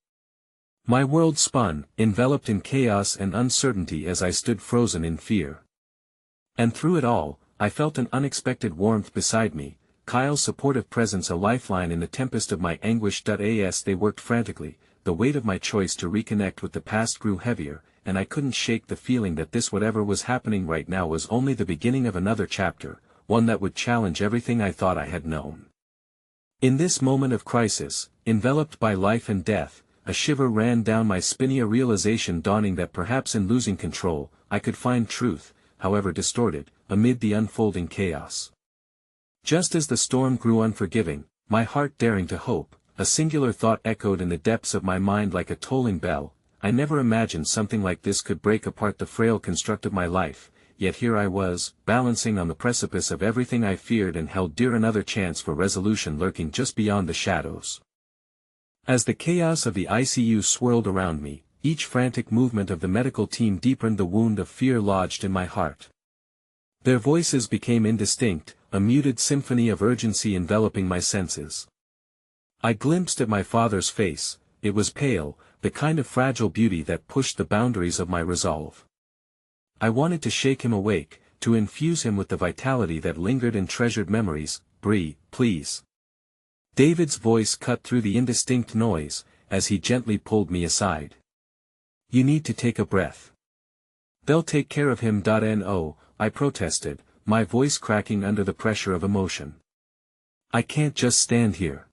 My world spun, enveloped in chaos and uncertainty as I stood frozen in fear. And through it all, I felt an unexpected warmth beside me, Kyle's supportive presence a lifeline in the tempest of my anguish. As they worked frantically, the weight of my choice to reconnect with the past grew heavier, and I couldn't shake the feeling that this whatever was happening right now was only the beginning of another chapter, one that would challenge everything I thought I had known. In this moment of crisis, enveloped by life and death, a shiver ran down my spine, a realization dawning that perhaps in losing control, I could find truth, however distorted, amid the unfolding chaos. Just as the storm grew unforgiving, my heart daring to hope, a singular thought echoed in the depths of my mind like a tolling bell. I never imagined something like this could break apart the frail construct of my life, yet here I was, balancing on the precipice of everything I feared and held dear, another chance for resolution lurking just beyond the shadows. As the chaos of the ICU swirled around me, each frantic movement of the medical team deepened the wound of fear lodged in my heart. Their voices became indistinct, a muted symphony of urgency enveloping my senses. I glimpsed at my father's face. It was pale, the kind of fragile beauty that pushed the boundaries of my resolve. I wanted to shake him awake, to infuse him with the vitality that lingered in treasured memories. "Bree, please." David's voice cut through the indistinct noise, as he gently pulled me aside. "You need to take a breath. They'll take care of him." No, I protested, my voice cracking under the pressure of emotion. "I can't just stand here."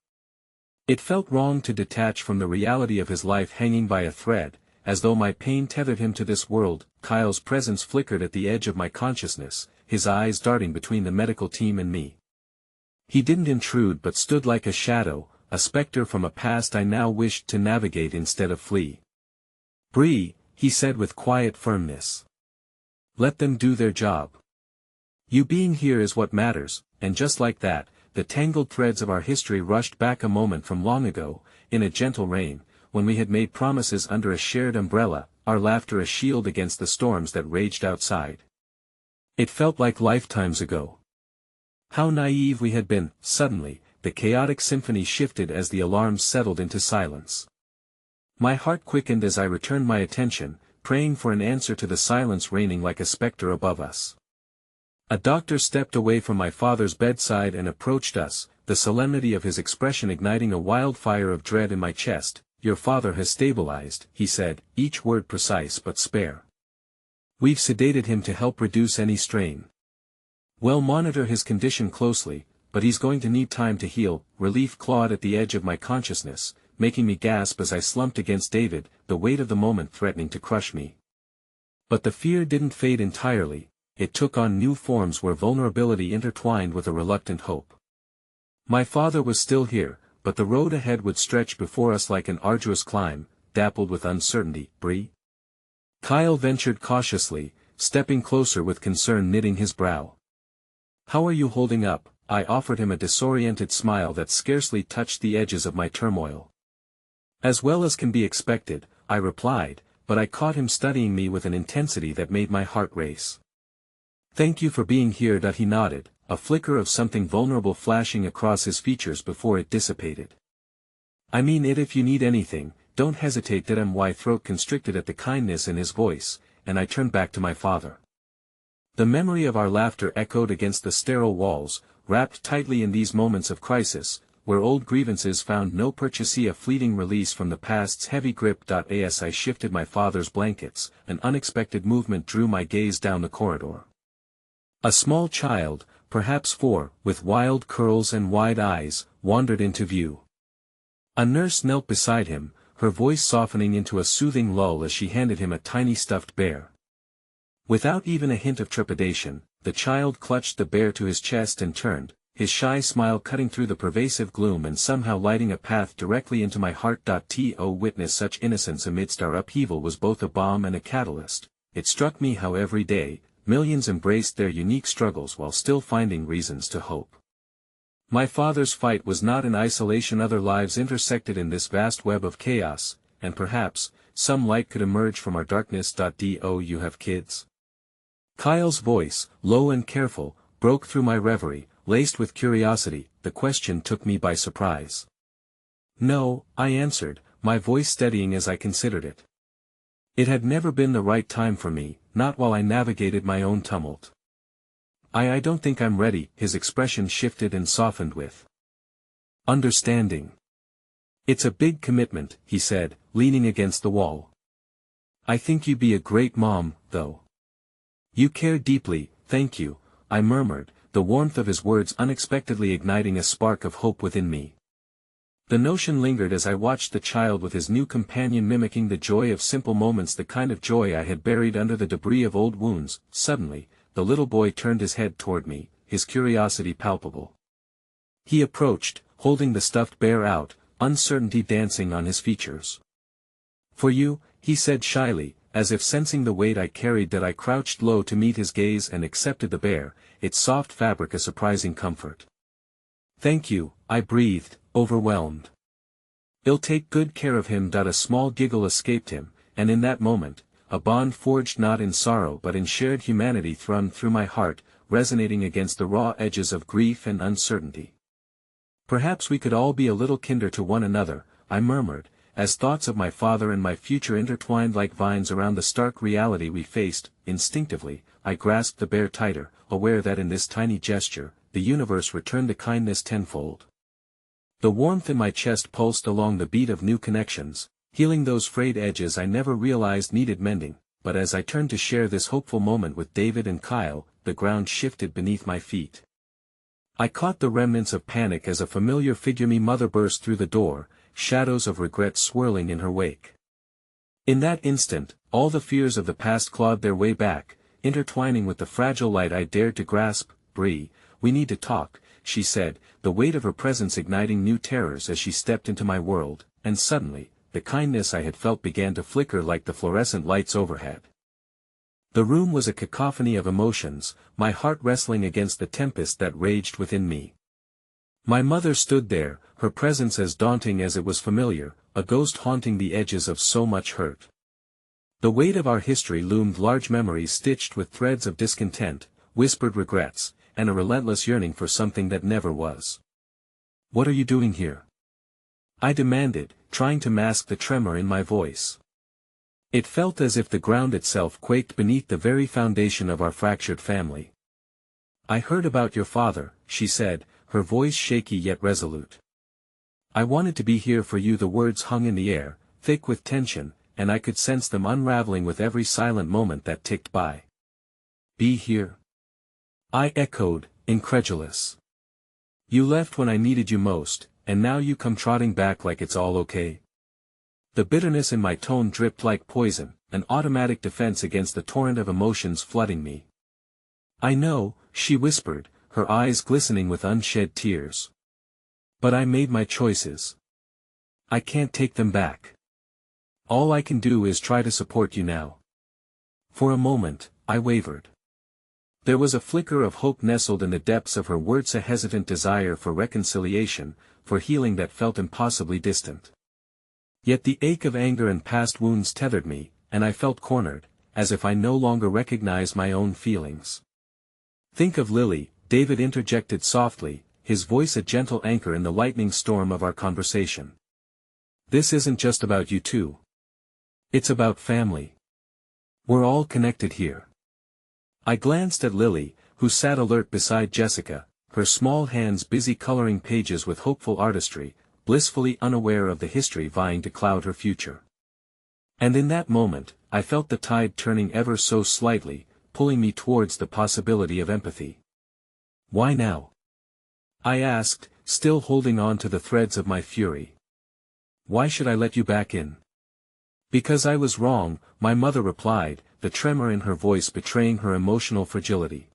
It felt wrong to detach from the reality of his life hanging by a thread, as though my pain tethered him to this world. Kyle's presence flickered at the edge of my consciousness, his eyes darting between the medical team and me. He didn't intrude but stood like a shadow, a specter from a past I now wished to navigate instead of flee. "Bree," he said with quiet firmness. "Let them do their job. You being here is what matters." And just like that, the tangled threads of our history rushed back a moment from long ago, in a gentle rain, when we had made promises under a shared umbrella, our laughter a shield against the storms that raged outside. It felt like lifetimes ago. How naive we had been. Suddenly, the chaotic symphony shifted as the alarms settled into silence. My heart quickened as I returned my attention, praying for an answer to the silence reigning like a specter above us. A doctor stepped away from my father's bedside and approached us, the solemnity of his expression igniting a wildfire of dread in my chest. "Your father has stabilized," he said, each word precise but spare. "We've sedated him to help reduce any strain. We'll monitor his condition closely, but he's going to need time to heal." Relief clawed at the edge of my consciousness, making me gasp as I slumped against David, the weight of the moment threatening to crush me. But the fear didn't fade entirely, it took on new forms where vulnerability intertwined with a reluctant hope. My father was still here, but the road ahead would stretch before us like an arduous climb, dappled with uncertainty. "Bree?" Kyle ventured cautiously, stepping closer with concern knitting his brow. "How are you holding up?" I offered him a disoriented smile that scarcely touched the edges of my turmoil. "As well as can be expected," I replied, but I caught him studying me with an intensity that made my heart race. "Thank you for being here." He nodded, a flicker of something vulnerable flashing across his features before it dissipated. "I mean it. If you need anything, don't hesitate." My throat constricted at the kindness in his voice, and I turned back to my father. The memory of our laughter echoed against the sterile walls, wrapped tightly in these moments of crisis, where old grievances found no purchase, a fleeting release from the past's heavy grip. As I shifted my father's blankets, an unexpected movement drew my gaze down the corridor. A small child, perhaps 4, with wild curls and wide eyes, wandered into view. A nurse knelt beside him, her voice softening into a soothing lull as she handed him a tiny stuffed bear. Without even a hint of trepidation, the child clutched the bear to his chest and turned, his shy smile cutting through the pervasive gloom and somehow lighting a path directly into my heart. To witness such innocence amidst our upheaval was both a balm and a catalyst. It struck me how every day, millions embraced their unique struggles while still finding reasons to hope. My father's fight was not in isolation. Other lives intersected in this vast web of chaos, and perhaps, some light could emerge from our darkness. Do you have kids? Kyle's voice, low and careful, broke through my reverie, laced with curiosity. The question took me by surprise. "No," I answered, my voice steadying as I considered it. It had never been the right time for me, not while I navigated my own tumult. I don't think I'm ready." His expression shifted and softened with understanding. "It's a big commitment," he said, leaning against the wall. "I think you'd be a great mom, though. You care deeply." "Thank you," I murmured, the warmth of his words unexpectedly igniting a spark of hope within me. The notion lingered as I watched the child with his new companion mimicking the joy of simple moments, the kind of joy I had buried under the debris of old wounds. Suddenly, the little boy turned his head toward me, his curiosity palpable. He approached, holding the stuffed bear out, uncertainty dancing on his features. "For you," he said shyly, as if sensing the weight I carried. I crouched low to meet his gaze and accepted the bear, its soft fabric a surprising comfort. "Thank you," I breathed, overwhelmed. "I'll take good care of him." A small giggle escaped him, and in that moment, a bond forged not in sorrow but in shared humanity thrummed through my heart, resonating against the raw edges of grief and uncertainty. "Perhaps we could all be a little kinder to one another," I murmured, as thoughts of my father and my future intertwined like vines around the stark reality we faced. Instinctively, I grasped the bear tighter, aware that in this tiny gesture, the universe returned the kindness tenfold. The warmth in my chest pulsed along the beat of new connections, healing those frayed edges I never realized needed mending. But as I turned to share this hopeful moment with David and Kyle, the ground shifted beneath my feet. I caught the remnants of panic as a familiar figure, my mother, burst through the door, shadows of regret swirling in her wake. In that instant, all the fears of the past clawed their way back, intertwining with the fragile light I dared to grasp. "Bree, we need to talk," she said, the weight of her presence igniting new terrors as she stepped into my world, and suddenly, the kindness I had felt began to flicker like the fluorescent lights overhead. The room was a cacophony of emotions, my heart wrestling against the tempest that raged within me. My mother stood there, her presence as daunting as it was familiar, a ghost haunting the edges of so much hurt. The weight of our history loomed, large memories stitched with threads of discontent, whispered regrets, and a relentless yearning for something that never was. "What are you doing here?" I demanded, trying to mask the tremor in my voice. It felt as if the ground itself quaked beneath the very foundation of our fractured family. "I heard about your father," she said, her voice shaky yet resolute. "I wanted to be here for you." The words hung in the air, thick with tension, and I could sense them unraveling with every silent moment that ticked by. "Be here?" I echoed, incredulous. "You left when I needed you most, and now you come trotting back like it's all okay?" The bitterness in my tone dripped like poison, an automatic defense against the torrent of emotions flooding me. "I know," she whispered, her eyes glistening with unshed tears. "But I made my choices. I can't take them back. All I can do is try to support you now." For a moment, I wavered. There was a flicker of hope nestled in the depths of her words, a hesitant desire for reconciliation, for healing that felt impossibly distant. Yet the ache of anger and past wounds tethered me, and I felt cornered, as if I no longer recognized my own feelings. "Think of Lily," David interjected softly, his voice a gentle anchor in the lightning storm of our conversation. "This isn't just about you two. It's about family. We're all connected here." I glanced at Lily, who sat alert beside Jessica, her small hands busy coloring pages with hopeful artistry, blissfully unaware of the history vying to cloud her future. And in that moment, I felt the tide turning ever so slightly, pulling me towards the possibility of empathy. "Why now?" I asked, still holding on to the threads of my fury. "Why should I let you back in?" "Because I was wrong," my mother replied, the tremor in her voice betraying her emotional fragility.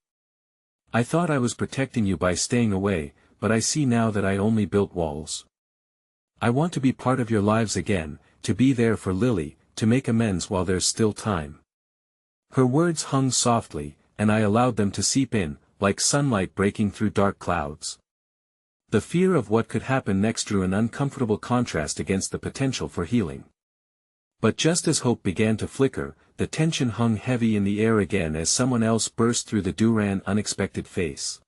"I thought I was protecting you by staying away, but I see now that I only built walls. I want to be part of your lives again, to be there for Lily, to make amends while there's still time." Her words hung softly, and I allowed them to seep in, like sunlight breaking through dark clouds. The fear of what could happen next drew an uncomfortable contrast against the potential for healing. But just as hope began to flicker, the tension hung heavy in the air again as someone else burst through the Duran unexpected face.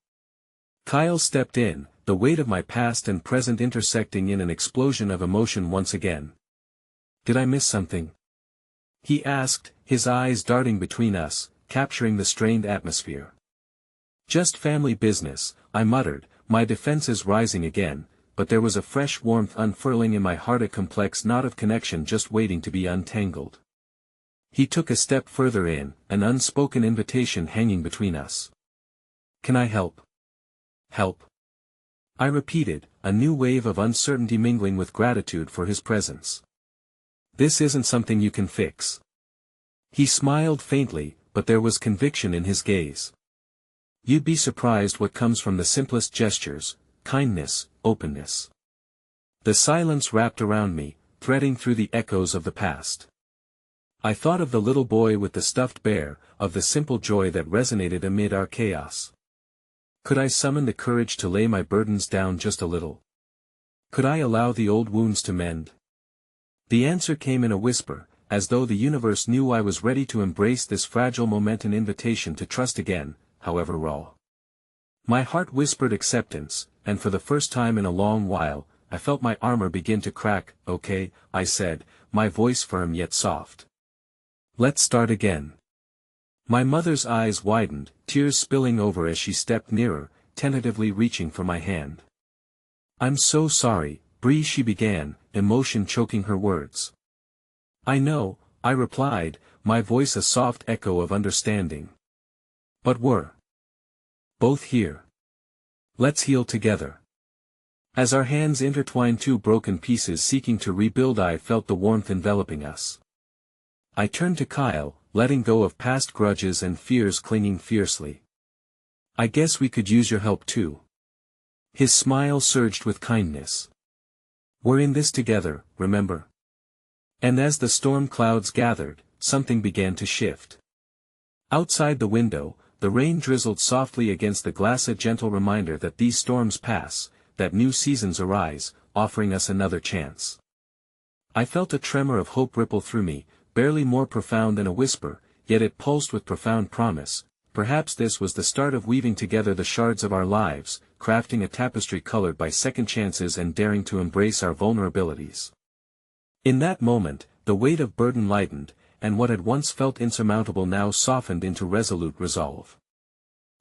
Kyle stepped in, the weight of my past and present intersecting in an explosion of emotion once again. "Did I miss something?" he asked, his eyes darting between us, capturing the strained atmosphere. "Just family business," I muttered, my defenses rising again, but there was a fresh warmth unfurling in my heart, a complex knot of connection just waiting to be untangled. He took a step further in, an unspoken invitation hanging between us. "Can I help?" "Help?" I repeated, a new wave of uncertainty mingling with gratitude for his presence. "This isn't something you can fix." He smiled faintly, but there was conviction in his gaze. "You'd be surprised what comes from the simplest gestures: kindness, openness." The silence wrapped around me, threading through the echoes of the past. I thought of the little boy with the stuffed bear, of the simple joy that resonated amid our chaos. Could I summon the courage to lay my burdens down just a little? Could I allow the old wounds to mend? The answer came in a whisper, as though the universe knew I was ready to embrace this fragile moment, an invitation to trust again, however raw. My heart whispered acceptance, and for the first time in a long while, I felt my armor begin to crack. "Okay," I said, my voice firm yet soft. "Let's start again." My mother's eyes widened, tears spilling over as she stepped nearer, tentatively reaching for my hand. "I'm so sorry, Bree," she began, emotion choking her words. "I know," I replied, my voice a soft echo of understanding. "But we're both here. Let's heal together." As our hands intertwined, two broken pieces seeking to rebuild, I felt the warmth enveloping us. I turned to Kyle, letting go of past grudges and fears clinging fiercely. I guess we could use your help too. His smile surged with kindness. We're in this together, remember? And as the storm clouds gathered, something began to shift. Outside the window, the rain drizzled softly against the glass, a gentle reminder that these storms pass, that new seasons arise, offering us another chance. I felt a tremor of hope ripple through me, barely more profound than a whisper, yet it pulsed with profound promise. Perhaps this was the start of weaving together the shards of our lives, crafting a tapestry colored by second chances and daring to embrace our vulnerabilities. In that moment, the weight of burden lightened, and what had once felt insurmountable now softened into resolute resolve.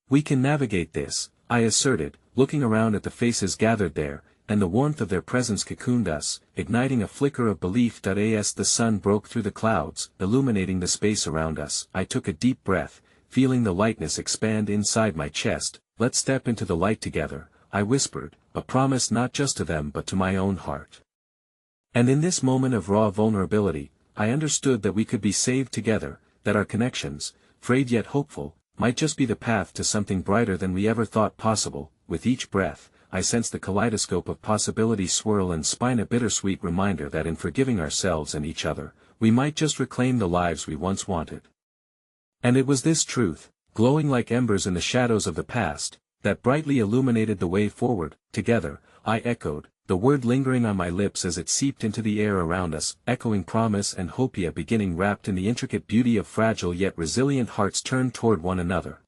We can navigate this, I asserted, looking around at the faces gathered there, and the warmth of their presence cocooned us, igniting a flicker of belief. As the sun broke through the clouds, illuminating the space around us, I took a deep breath, feeling the lightness expand inside my chest. Let's step into the light together, I whispered, a promise not just to them but to my own heart. And in this moment of raw vulnerability, I understood that we could be saved together, that our connections, frayed yet hopeful, might just be the path to something brighter than we ever thought possible. With each breath, I sensed the kaleidoscope of possibilities swirl and spin, a bittersweet reminder that in forgiving ourselves and each other, we might just reclaim the lives we once wanted. And it was this truth, glowing like embers in the shadows of the past, that brightly illuminated the way forward. Together, I echoed, the word lingering on my lips as it seeped into the air around us, echoing promise and hope, a beginning wrapped in the intricate beauty of fragile yet resilient hearts turned toward one another.